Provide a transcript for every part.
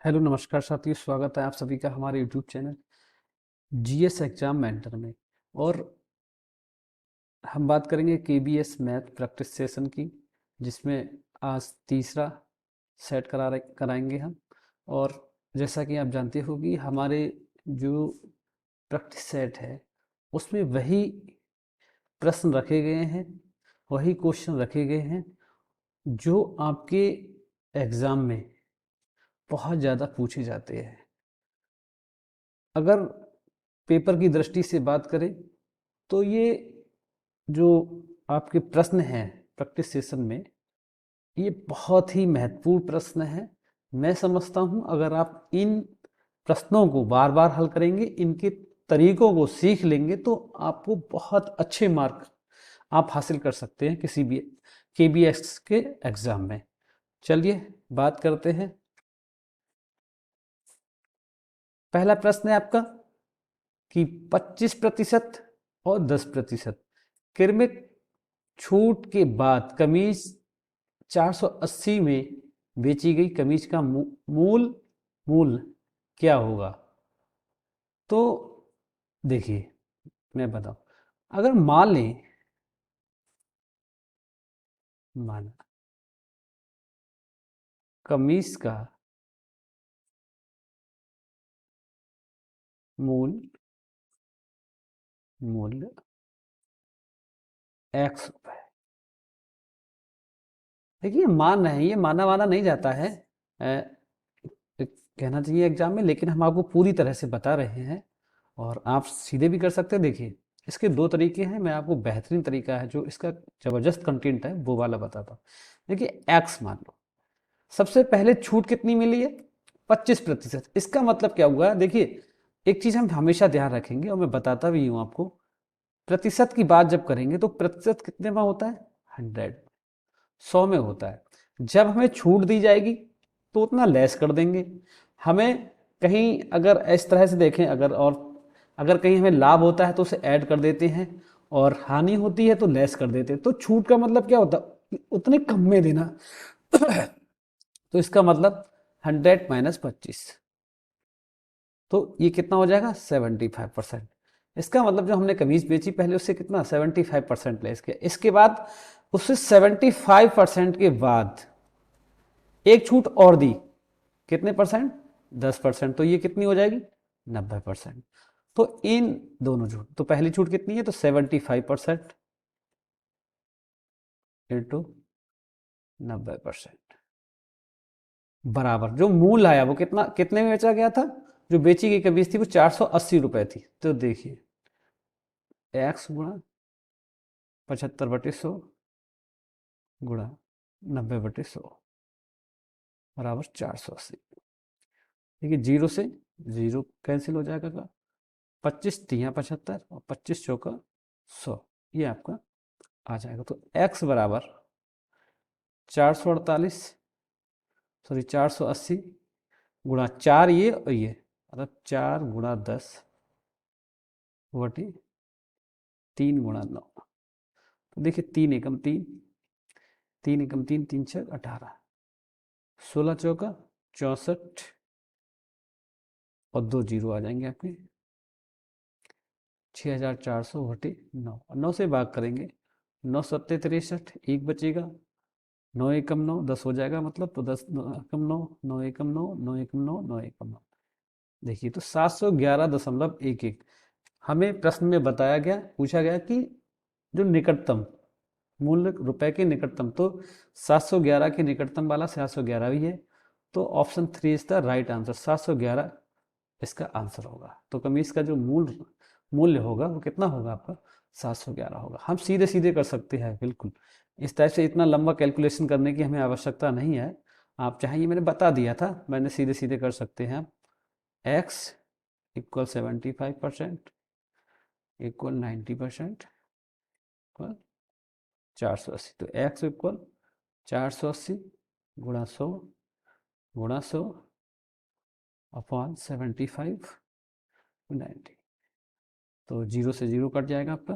Hello नमस्कार साथियों, स्वागत है आप सभी का हमारे YouTube channel GS exam mentor में। और हम बात करेंगे केबीएस मैथ प्रैक्टिस सेशन की, जिसमें आज तीसरा सेट कराएंगे हम। और जैसा कि आप जानते हो कि हमारे जो प्रैक्टिस सेट है उसमें वही प्रश्न रखे गए हैं, वही क्वेश्चन रखे गए हैं जो आपके एग्ज़ाम में बहुत ज़्यादा पूछे जाते हैं। अगर पेपर की दृष्टि से बात करें तो ये जो आपके प्रश्न हैं प्रैक्टिस सेशन में, ये बहुत ही महत्वपूर्ण प्रश्न है। मैं समझता हूँ अगर आप इन प्रश्नों को बार बार हल करेंगे, इनके तरीकों को सीख लेंगे, तो आपको बहुत अच्छे मार्क आप हासिल कर सकते हैं किसी भी केबीएस के एग्ज़ाम में। चलिए बात करते हैं। पहला प्रश्न है आपका कि 25% और 10% क्रमिक छूट के बाद कमीज 480 में बेची गई कमीज का मूल मूल्य क्या होगा। तो देखिए, मैं बताऊं, अगर मान लें, माना कमीज का मूल मूल्य एक्स रुपए। देखिए, मान रहे हैं, ये माना माना नहीं जाता है, कहना चाहिए एग्जाम में, लेकिन हम आपको पूरी तरह से बता रहे हैं। और आप सीधे भी कर सकते हैं। देखिए, इसके दो तरीके हैं। मैं आपको बेहतरीन तरीका है जो इसका जबरदस्त कंटेंट है वो वाला बताता हूँ। देखिए, एक्स मान लो, सबसे पहले छूट कितनी मिली है? 25%। इसका मतलब क्या हुआ? देखिए, एक चीज हम हमेशा ध्यान रखेंगे और मैं बताता भी हूँ आपको। प्रतिशत की बात जब करेंगे तो प्रतिशत कितने में होता है? 100, 100 में होता है। जब हमें छूट दी जाएगी तो उतना लेस कर देंगे। हमें कहीं अगर इस तरह से देखें, अगर कहीं हमें लाभ होता है तो उसे ऐड कर देते हैं, और हानि होती है तो लेस कर देते हैं। तो छूट का मतलब क्या होता है? उतने कम में देना। तो इसका मतलब 100 - 25, तो ये कितना हो जाएगा? 75%। इसका मतलब जो हमने कमीज बेची पहले, उससे कितना? 75% लेस किया। इसके बाद उससे 75% के बाद एक छूट और दी। कितने परसेंट? 10%। तो ये कितनी हो जाएगी? 90%। तो इन दोनों छूट, तो पहली छूट कितनी है? तो 75% इंटू 90%, बराबर जो मूल आया वो कितना, कितने में बेचा गया था? जो बेची गई कमीज थी वो 480 रुपए थी। तो देखिए, एक्स गुणा 75/100 गुणा 90/100 बराबर 480। देखिए, जीरो से जीरो कैंसिल हो जाएगा। 25×3 = 75 और 25×4 = 100। ये आपका आ जाएगा। तो x बराबर 448, सॉरी 480 गुणा 4, ये और ये, मतलब 4×10/3 गुणा 9। तो देखिए, 3 × 3, 3 × 3, 3×6 = 18, 16×4 = 64 और 2 जीरो आ जाएंगे आपके। 6400/9, 9 से भाग करेंगे, 9×7 = 63, एक बचेगा। 9 × 9 = 10 हो जाएगा, मतलब तो 10 × 9 9 × 9 9 × 9 9 × 9। देखिए, तो 711.11 हमें प्रश्न में बताया गया, पूछा गया कि जो निकटतम मूल्य रुपए के निकटतम, तो 711 के निकटतम वाला 711 भी है। तो option 3 is the right answer. 711 इसका आंसर होगा। तो कमीज का जो मूल्य होगा वो कितना होगा आपका? 711 होगा। हम सीधे सीधे कर सकते हैं, बिल्कुल। इस टाइप से इतना लंबा कैलकुलेशन करने की हमें आवश्यकता नहीं है। आप चाहिए, मैंने बता दिया था, मैंने सीधे सीधे कर सकते हैं। X equal 75% equal 90% equal 480। तो एक्स इक्वल 480 गुणा 100 गुणा 100 अपॉन 75/90। तो जीरो से जीरो कट जाएगा आपका।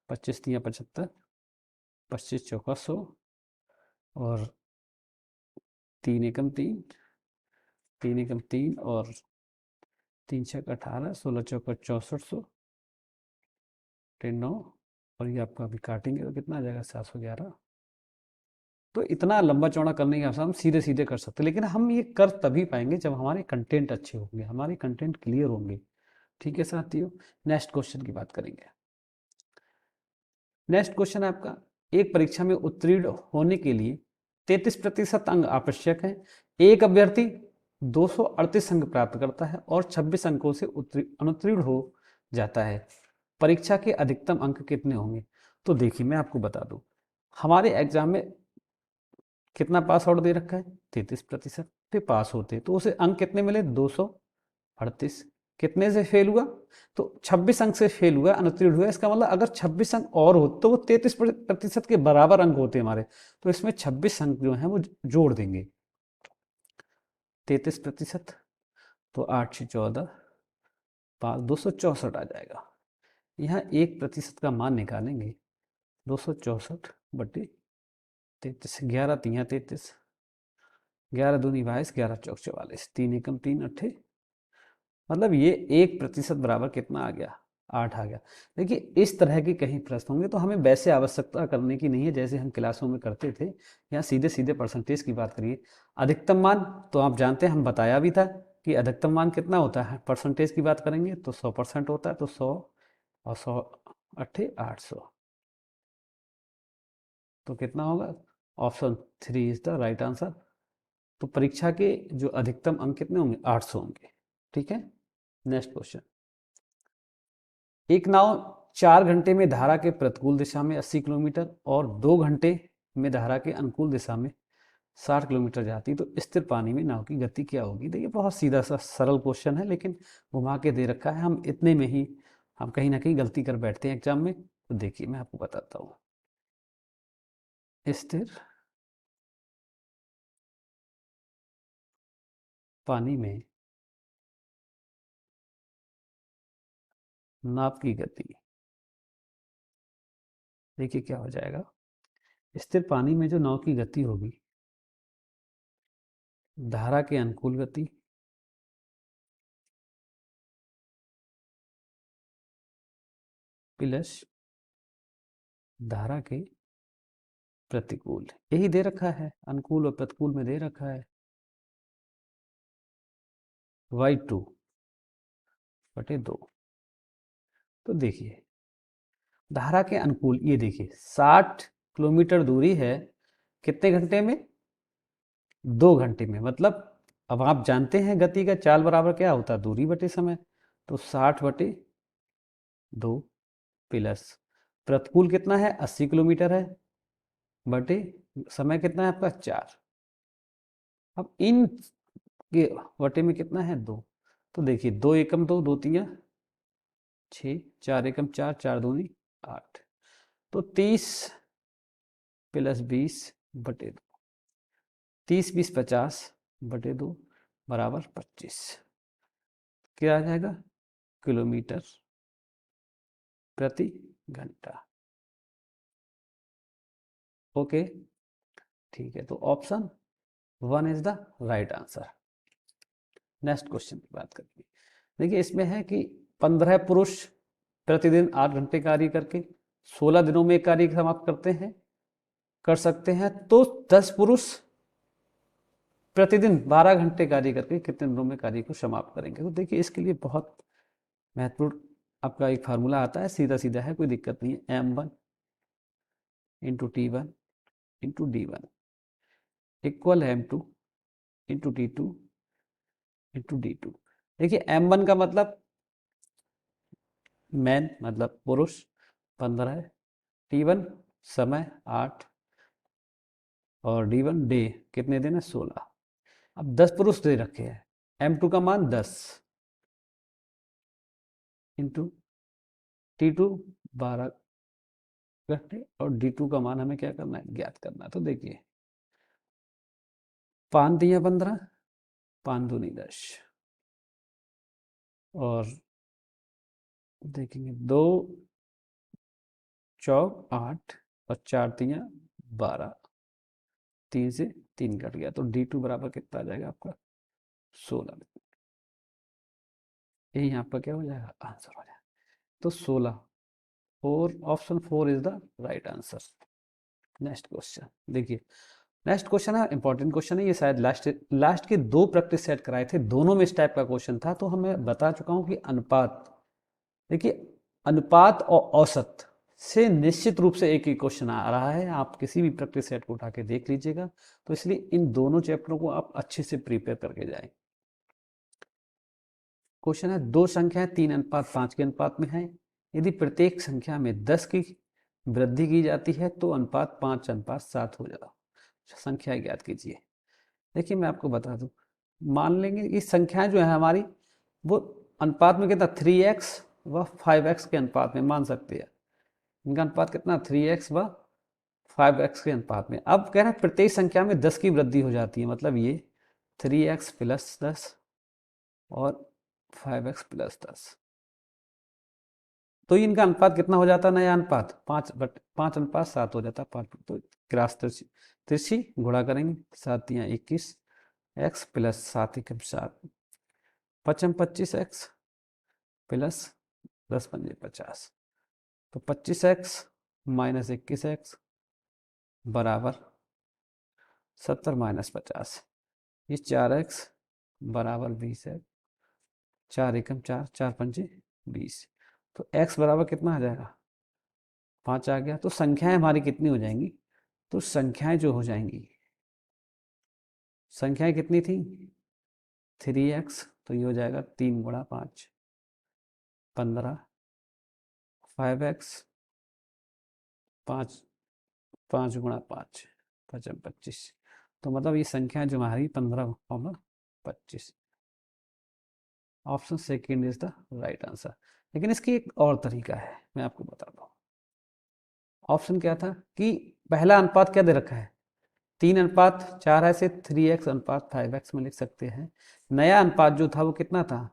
25×3 = 75, 25×4 = 100 और 3 × 3 3 एकम 3 और 3 छक 18, 16 चौका 6400, 9 और ये आपका अभी काटेंगे तो कितना आ जाएगा 711। तो इतना लंबा चौड़ा करने के आसान हम सीधे सीधे कर सकते हैं, लेकिन हम ये कर तभी पाएंगे जब हमारे कंटेंट अच्छे होंगे, हमारे कंटेंट क्लियर होंगे। ठीक है साथियों, नेक्स्ट क्वेश्चन की बात करेंगे। नेक्स्ट क्वेश्चन है आपका, एक परीक्षा में उत्तीर्ण होने के लिए 33% अंक आवश्यक है। एक अभ्यर्थी 238 अंक प्राप्त करता है और 26 अंकों से अनुत्तीर्ण हो जाता है। परीक्षा के अधिकतम अंक कितने होंगे? तो देखिए मैं आपको बता दूं, हमारे एग्जाम में कितना पास आउट दे रखा है, 33% पे पास होते तो उसे अंक कितने मिले, 238। कितने से फेल हुआ, तो 26 अंक से फेल हुआ, अनुत्तीर्ण हुआ। इसका मतलब अगर 26 अंक और हो तो वो 33% के बराबर अंक होते हमारे, तो इसमें 26 अंक जो है वो जोड़ देंगे। 33% तो 8 से 14, 264 आ जाएगा। यहाँ 1% का मान निकालेंगे, 264/33, 11 तिया 33, 11 दूनी 22, 11 चौक 44, 3 एकम 3 अट्ठे, मतलब ये 1% बराबर कितना आ गया, 8 आ गया। देखिए इस तरह के कहीं प्रश्न होंगे तो हमें वैसे आवश्यकता करने की नहीं है जैसे हम क्लासों में करते थे। यहाँ सीधे सीधे परसेंटेज की बात करिए। अधिकतम मान तो आप जानते हैं, हम बताया भी था कि अधिकतम मान कितना होता है, परसेंटेज की बात करेंगे तो 100% होता है, तो 100 और 100 अट्ठे 800, तो कितना होगा, option 3 is the right answer. तो परीक्षा के जो अधिकतम अंक कितने होंगे, 800 होंगे। ठीक है, नेक्स्ट क्वेश्चन। एक नाव 4 घंटे में धारा के प्रतिकूल दिशा में 80 किलोमीटर और 2 घंटे में धारा के अनुकूल दिशा में 60 किलोमीटर जाती, तो स्थिर पानी में नाव की गति क्या होगी? देखिए बहुत सीधा सा सरल क्वेश्चन है, लेकिन घुमा के दे रखा है, हम इतने में ही हम कहीं ना कहीं गलती कर बैठते हैं एग्जाम में। तो देखिए मैं आपको बताता हूँ। स्थिर पानी में नाव की गति, देखिए क्या हो जाएगा, स्थिर पानी में जो नाव की गति होगी, धारा के अनुकूल गति प्लस धारा के प्रतिकूल, यही दे रखा है, अनुकूल और प्रतिकूल में दे रखा है, y2/2। तो देखिए धारा के अनुकूल, ये देखिए 60 किलोमीटर दूरी है, कितने घंटे में, 2 घंटे में। मतलब अब आप जानते हैं गति का चाल बराबर क्या होता है, दूरी बटे समय, तो 60/2 प्लस प्रतिकूल कितना है, 80 किलोमीटर है, बटे समय कितना है आपका 4। अब इन के वटे में कितना है, 2। तो देखिए 2 एकम 2, 2 तिया 6, 4 एकम 4, 4 दूनी 8, तो 30 प्लस 20/2, 30 20 50/2 बराबर 25। क्या आ जाएगा, किलोमीटर प्रति घंटा। ओके, ठीक है, तो option 1 is the right answer. Next question की बात करते हैं। देखिए इसमें है कि 15 पुरुष प्रतिदिन 8 घंटे कार्य करके 16 दिनों में कार्य समाप्त करते हैं, कर सकते हैं, तो 10 पुरुष प्रतिदिन 12 घंटे कार्य करके कितने दिनों में कार्य को समाप्त करेंगे? तो देखिए इसके लिए बहुत महत्वपूर्ण आपका एक फार्मूला आता है, सीधा सीधा है, कोई दिक्कत नहीं है। m1 × t1 × d1 इक्वल है m2 × t2 × d2। देखिए m1 का मतलब मैन, मतलब पुरुष 15, t1 समय 8 और d1 डे, कितने दिन है, 16। अब 10 पुरुष दे रखे हैं, m2 का मान 10 इंटू t2 12 घंटे और d2 का मान हमें क्या करना है, ज्ञात करना है। तो देखिए 5 दिया 15, 5 दूनी 10, और देखेंगे 2 चौक 8 और 4 तिया 12, 3 से 3 कट गया, तो d2 बराबर कितना आ जाएगा आपका, 16, यही आपका क्या हो जाएगा, आंसर हो जाएगा। तो 16, four, option 4 is the right answer. Next question देखिए, नेक्स्ट क्वेश्चन है इंपॉर्टेंट क्वेश्चन है, ये शायद लास्ट लास्ट के 2 प्रैक्टिस सेट कराए थे, दोनों में इस टाइप का क्वेश्चन था। तो हमें बता चुका हूं कि अनुपात, देखिए अनुपात और औसत से निश्चित रूप से एक ही क्वेश्चन आ रहा है, आप किसी भी प्रैक्टिस सेट को उठा के देख लीजिएगा। तो इसलिए इन दोनों चैप्टरों को आप अच्छे से प्रिपेयर करके जाएं। क्वेश्चन है, दो संख्याएं 3:5 के अनुपात में है, यदि प्रत्येक संख्या में 10 की वृद्धि की जाती है तो अनुपात 5:7 हो जाएगा। संख्या ज्ञात कीजिए। देखिए मैं आपको बता दूं, मान लेंगे ये संख्याएं जो है हमारी, वो अनुपात में कितना 3x व 5x के अनुपात में मान सकते हैं। इनका अनुपात कितना 3x व 5x के अनुपात में। अब कह रहे हैं प्रत्येक संख्या में 10 की वृद्धि हो जाती है, मतलब ये 3x + 10 और 5x + 10। तो इनका अनुपात कितना हो जाता है, नया अनुपात 5:7 हो जाता है। 5 तो क्रॉस तिरछी तिरछी गुणा करेंगे, 7×3 = 21, x प्लस 7×1 = 7, 5×25x प्लस 10×5 = 50। तो 25x - 21x बराबर 70 - 50, ये 4x बराबर 20 है, 4×1 = 4, 4×5 = 20। तो x बराबर कितना आ जाएगा, 5 आ गया। तो संख्याएं हमारी कितनी हो जाएंगी, तो संख्याएं जो हो जाएंगी, संख्याएं कितनी थी 3x, तो ये हो जाएगा 3×5 15, 5x 5, 5×5 25। तो मतलब ये संख्याएं जो हमारी 15, 25। Option second is the right answer. लेकिन इसकी एक और तरीका है, मैं आपको बताता हूँ। ऑप्शन क्या था कि पहला अनुपात क्या दे रखा है, 3:4 है, से 3x/5x में लिख सकते हैं। नया अनुपात जो था वो कितना था,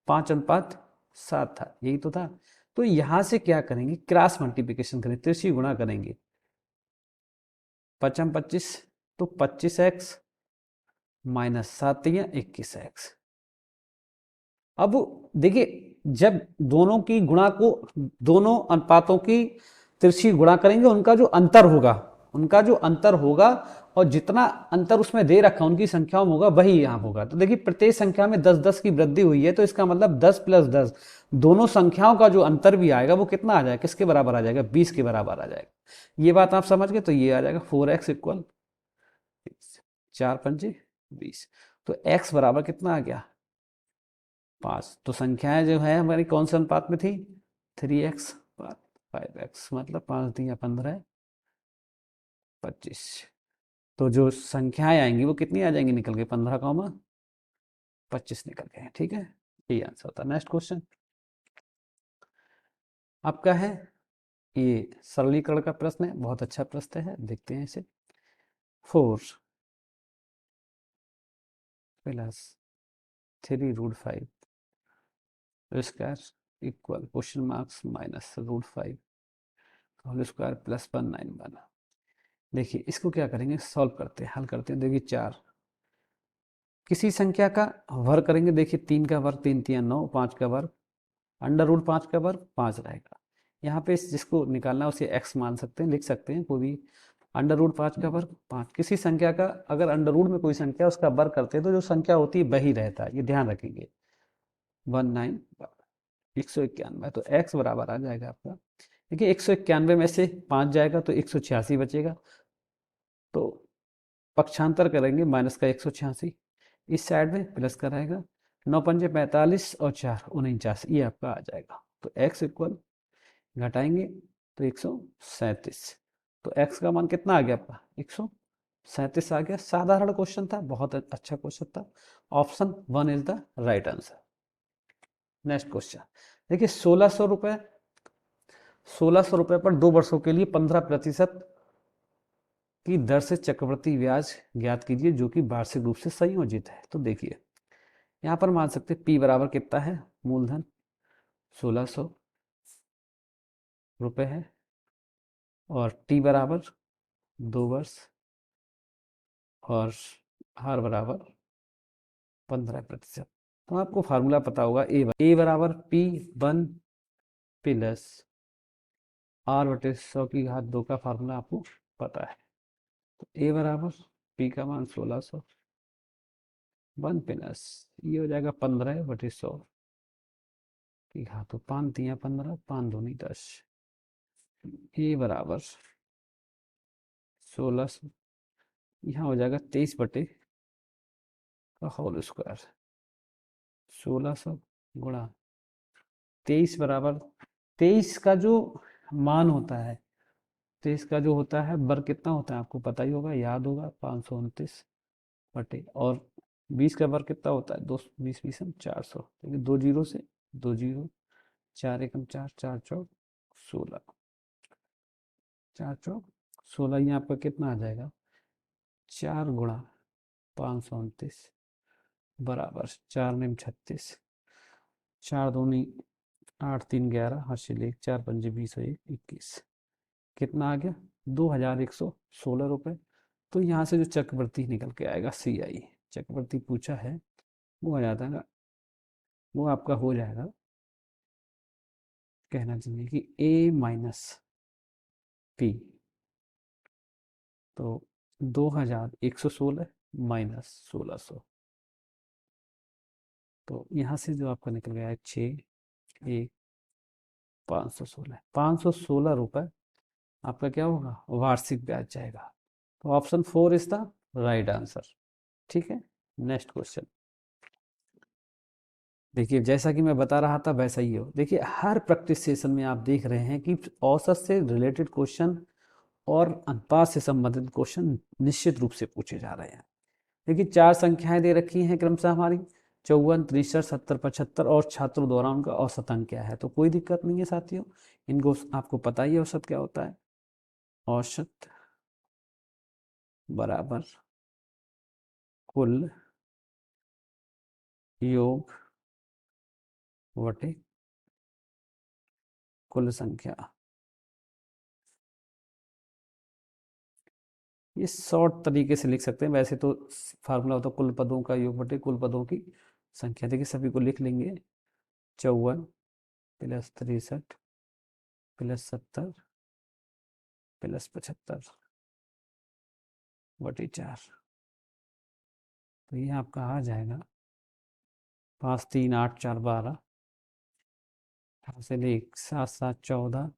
5:7 था, यही तो था। तो यहां से क्या करेंगे, क्रॉस मल्टीप्लिकेशन करेंगे, तिरछी गुणा करेंगे। 5×25 तो 25x - 7×21x। अब देखिए, जब दोनों की गुणा को, दोनों अनुपातों की तिरछी गुणा करेंगे, उनका जो अंतर होगा और जितना अंतर उसमें दे रखा उनकी संख्याओं में होगा वही यहाँ होगा। तो देखिए प्रत्येक संख्या में 10-10 की वृद्धि हुई है, तो इसका मतलब 10 + 10, दोनों संख्याओं का जो अंतर भी आएगा वो कितना आ जाएगा, किसके बराबर आ जाएगा, 20 के बराबर आ जाएगा। ये बात आप समझ गए। तो ये आ जाएगा 4x = 4×5 = 20। तो x बराबर कितना आ गया, 5। तो संख्याएं जो है हमारी कौन से अनुपात में थी, 3x 5x, मतलब 5×3 = 15, 25। तो जो संख्याएं आएंगी वो कितनी आ जाएंगी निकल के, 15, 25 निकल गए। ठीक है, यही आंसर होता है। नेक्स्ट क्वेश्चन आपका है, ये सरलीकरण का प्रश्न है, बहुत अच्छा प्रश्न है, देखते हैं इसे। 4 + 3√5² -√5² + 191। देखिए इसको क्या करेंगे, सॉल्व करते हैं, हल करते हैं। देखिए 4, किसी संख्या का वर्ग करेंगे। देखिए 3 का वर्ग 3×3 = 9, 5 का वर्ग √5 का वर्ग 5 रहेगा। यहाँ पे जिसको निकालना है उसे x मान सकते हैं, लिख सकते हैं कोई भी। √5 का वर्ग 5, किसी संख्या का अगर अंडर रूट में कोई संख्या उसका वर्ग करते हैं तो जो संख्या होती है वही रहता है, ये ध्यान रखेंगे। 191 तो x बराबर आ जाएगा आपका। देखिए 191 में से 5 जाएगा तो 186 बचेगा, तो पक्षांतर करेंगे माइनस का 186, इस साइड में प्लस का रहेगा। 9×5 = 45 और 4 = 49, ये आपका आ जाएगा। तो x इक्वल घटाएंगे तो 137। तो x का मान कितना आ गया आपका, 137 आ गया। साधारण क्वेश्चन था, बहुत अच्छा क्वेश्चन था। Option 1 is the right answer. Next question देखिए, 1600 रुपये पर 2 वर्षों के लिए 15% की दर से चक्रवृद्धि ब्याज ज्ञात कीजिए जो कि वार्षिक रूप से संयोजित है। तो देखिए यहाँ पर मान सकते p बराबर कितना है, मूलधन 1600 रुपये है, और t बराबर 2 वर्ष, और r बराबर 15%। तो आपको फार्मूला पता होगा, ए बराबर P1 प्लस आर बटे 100 की घात 2 का फार्मूला आपको पता है। तो ए बराबर पी का मान 1600, 1 प्लस ये हो जाएगा 15/100 की घात, तो 5 तिया 15, 5 दूनी 10, ए बराबर 1600, यहाँ हो जाएगा 23/का होल स्क्वायर, 1600 गुणा 23 बराबर 23 का जो मान होता है, 23 का जो होता है वर्ग कितना होता है आपको पता ही होगा, याद होगा, 529 बटे, और 20 का वर्ग कितना होता है, 20 400, देखिए 2 जीरो से 2 जीरो, 4 एकम 4, 4 चौक 16, 4 चौक 16, ये आपका कितना आ जाएगा, 4 गुणा 529 बराबर 4 निम 36, 4 दूनी 8 3 11, हासिल 1, 4 पंजे 20 और 1 21, कितना आ गया, 2116 रुपये। तो यहाँ से जो चक्रवृद्धि निकल के आएगा CI, चक्रवृद्धि पूछा है, वो आ जाता है, वो आपका हो जाएगा, कहना चाहिए कि A माइनस P, तो 2116 माइनस 1600, तो यहाँ से जो आपका निकल गया है 6 1 516 आपका क्या होगा, वार्षिक ब्याज जाएगा। तो option 4 is the right answer. ठीक है, नेक्स्ट क्वेश्चन देखिए, जैसा कि मैं बता रहा था वैसा ही हो। देखिए, हर प्रैक्टिस सेशन में आप देख रहे हैं कि औसत से रिलेटेड क्वेश्चन और अनुपात से संबंधित क्वेश्चन निश्चित रूप से पूछे जा रहे हैं। देखिए, 4 संख्याएं दे रखी हैं क्रमशः हमारी 54 63 70 75, और छात्रों द्वारा उनका औसत अंक क्या है। तो कोई दिक्कत नहीं है साथियों, इनको आपको पता ही है औसत क्या होता है, औसत बराबर कुल योग वटे कुल संख्या। ये शॉर्ट तरीके से लिख सकते हैं, वैसे तो फार्मूला होता है कुल पदों का योग बटे कुल पदों की संख्या। देखिए, सभी को लिख लेंगे, 54 प्लस 63 प्लस 70 प्लस 75 बटे 4, तो ये आपका आ जाएगा 5 3 8 4 12, हासिल 1 7 7 14,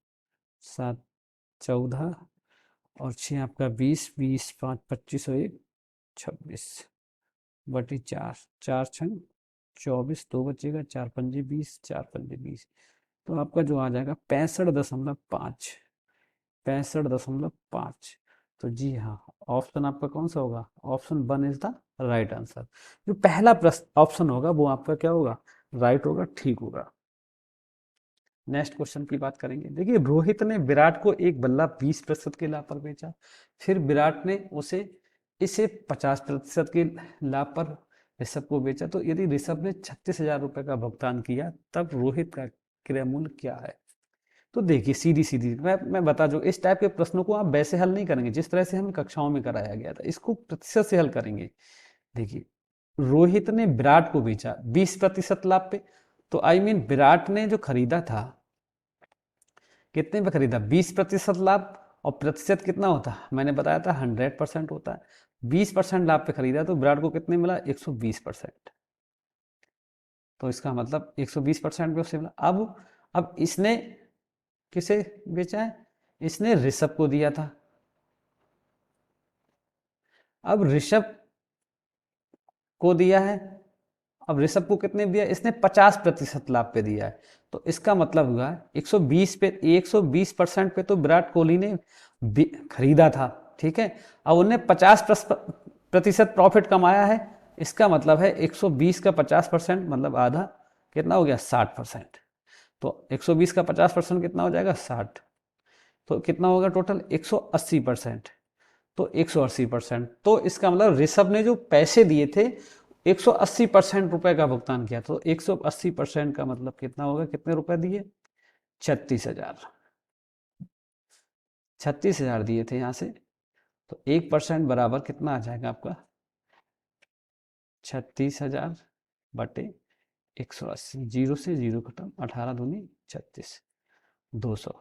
7 14 और 6 आपका 20 20 5 25 और 1 26 बटे 4, 4 छंग 24, 2 बचेगा, 4 पंजे 20, 4 पंजे 20, तो आपका जो आ जाएगा 65.5, 65.5। तो जी हाँ, ऑप्शन आपका कौन सा होगा, option 1 is the right answer. जो पहला प्रश्न ऑप्शन होगा वो आपका क्या होगा, राइट होगा, ठीक होगा। नेक्स्ट क्वेश्चन की बात करेंगे। देखिए, रोहित ने विराट को एक बल्ला 20% के लाभ पर बेचा, फिर विराट ने इसे 50% के लाभ पर ऋषभ को बेचा। तो यदि ऋषभ ने 36,000 रुपए का भुगतान किया, तब रोहित का क्रय मूल्य क्या है। तो देखिए, सीधी सीधी मैं बता दूं, इस टाइप के प्रश्नों को आप वैसे हल नहीं करेंगे जिस तरह से हमें कक्षाओं में कराया गया था, इसको प्रतिशत से हल करेंगे। देखिए, रोहित ने विराट को बेचा 20% लाभ पे, तो आई मीन विराट ने जो खरीदा था, कितने पे खरीदा, 20% लाभ, और प्रतिशत कितना होता है, मैंने बताया था 100% होता है। 20% लाभ पे खरीदा, तो विराट को कितने मिला, 120%। तो इसका मतलब 120% पे उससे मिला। अब इसने किसे बेचा है, इसने ऋषभ को दिया था। अब ऋषभ को दिया है, अब ऋषभ को कितने दिया, इसने 50% लाभ पे दिया है। तो इसका मतलब हुआ 120 पे, 120% पे तो विराट कोहली ने खरीदा था, ठीक है। अब उन्होंने 50% प्रॉफिट कमाया है, इसका मतलब है 120 का 50% मतलब आधा, कितना हो गया, 60%। तो 120 का 50% कितना हो जाएगा, 60, तो कितना होगा टोटल 180%। तो 180%, तो इसका मतलब ऋषभ ने जो पैसे दिए थे 180% रुपए का भुगतान किया, तो 180% का मतलब कितना होगा, कितने रुपए दिए, 36,000, 36,000 दिए थे यहाँ से। तो 1% बराबर कितना आ जाएगा आपका, 36,000 बटे 180, जीरो से जीरो खत्म, 18 दूनी 36, 200,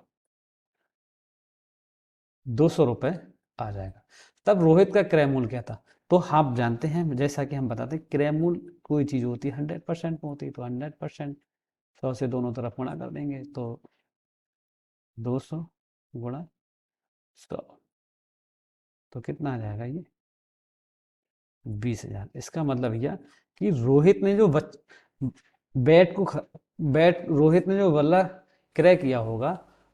200 रुपये आ जाएगा। तब रोहित का क्रय मूल्य क्या था? तो आप जानते हैं, जैसा कि हम बताते हैं, क्रय मूल्य कोई चीज़ होती है 100% में होती है, तो 100% 100 से दोनों तरफ गुणा कर देंगे, तो 200 गुणा 100, तो कितना आ जाएगा ये? 20,000। इसका मतलब भैया कि रोहित ने जो बैट को बैट रोहित ने जो बल्ला क्रय किया होगा,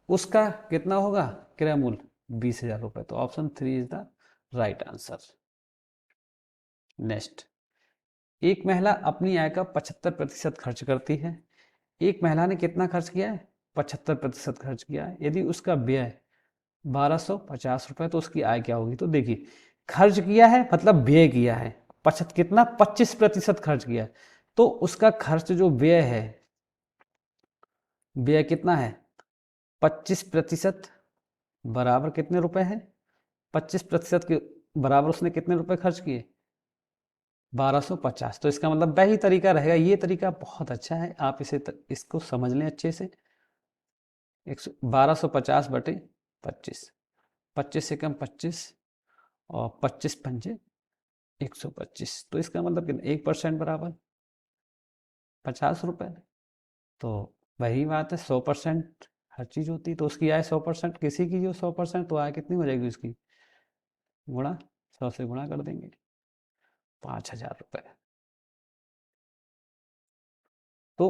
उसका कितना होगा क्रय मूल्य? 20,000 रुपये। तो option 3 is the right answer. Next, एक महिला अपनी आय का 75% खर्च करती है। एक महिला ने कितना खर्च किया है? 75% खर्च किया है। यदि उसका व्यय 1,250 रुपये, तो उसकी आय क्या होगी? तो देखिए, खर्च किया है मतलब व्यय किया है, कितना? 25% खर्च किया है, तो उसका खर्च जो व्यय है, व्यय कितना है? 25% बराबर कितने रुपए है? 25% के बराबर उसने कितने रुपए खर्च किए? 1,250। तो इसका मतलब वही तरीका रहेगा। ये तरीका बहुत अच्छा है, आप इसको समझ लें अच्छे से। 1,250 बटे 25, 25 से कम 25, और 25 पंजे 125, तो इसका मतलब कितना? 1% बराबर 50 रुपये। तो वही बात है, 100% हर चीज़ होती है, तो उसकी आय 100%, किसी की जो 100%, तो आय कितनी हो जाएगी उसकी? गुणा 100 से गुणा कर देंगे, 5,000 रुपये। तो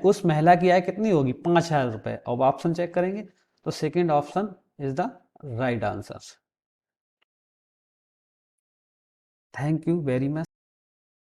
उस महिला की आय कितनी होगी? 5,000 रुपये। अब ऑप्शन चेक करेंगे, तो second option is the right answer. Thank you very much.